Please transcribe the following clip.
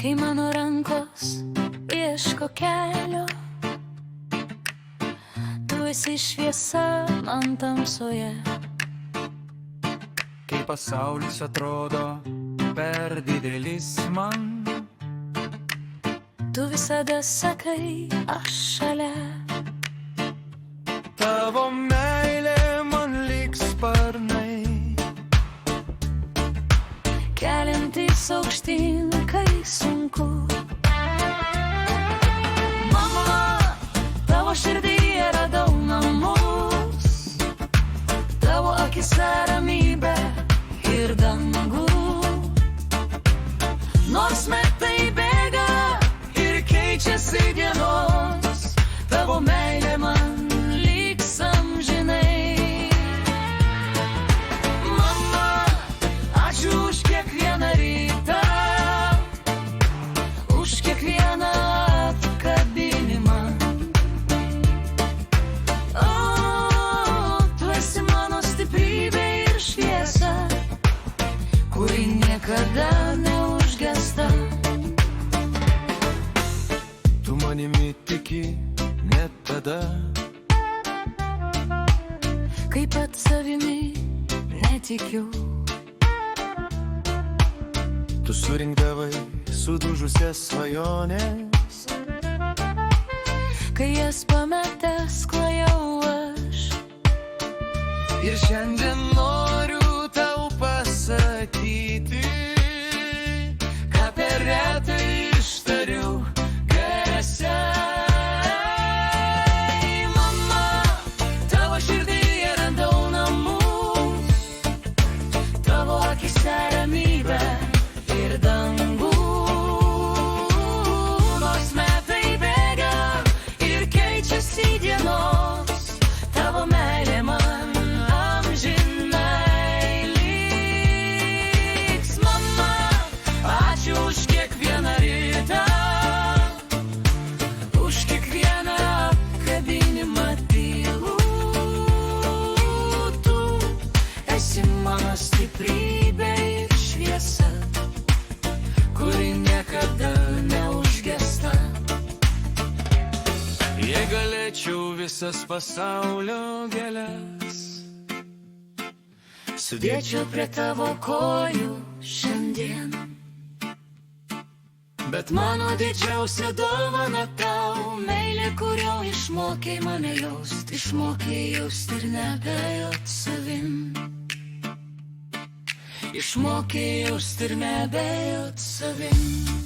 kai mano rankos ieško kelio, tu esi šviesa man tamsoje. Kai pasaulis atrodo per didelis man, tu visada sakai, aš šalia. tavo meilė man lyg sparnai, keliantis aukštyn, kai sunku. Mama, tavo širdyje radau namus, tavo akise ramybė ir dangų. Nors metai bėga ir keičiasi dienos, tavo meilė man liks amžinai. Mama, ačiū už kiekvieną rytą, už kiekvieną apkabinimą. O, tu esi mano stiprybė ir šviesa, kuri niekada neužgesta. tu manimi tiki net tada, Kai pat savimi netikiu, tu surinkdavai sudužusias svajonės, kai jas pametęs klajau aš. ir šiandien noriu tau pasakyti, ką per retai ištariu garsiai. Mama, tavo širdyje radau namus, tavo akise ramybę ir dangų. Nors metai bėga ir keičiasi dienos, tavo meilė man amžinai liks. Mama, ačiū už kiekvieną rytą, už kiekvieną apkabinimą tylų. Tu esi mano stiprybė ir šviesa, kuri niekada neužgesta. Jei galėčiau visas pasaulio gėles Sudėčiau prie tavo kojų šiandien, bet mano didžiausia dovana tau meilė, kurio išmokei mane jaust, išmokei jaust ir nebejot savim. Išmokei jaust ir nebejot savim.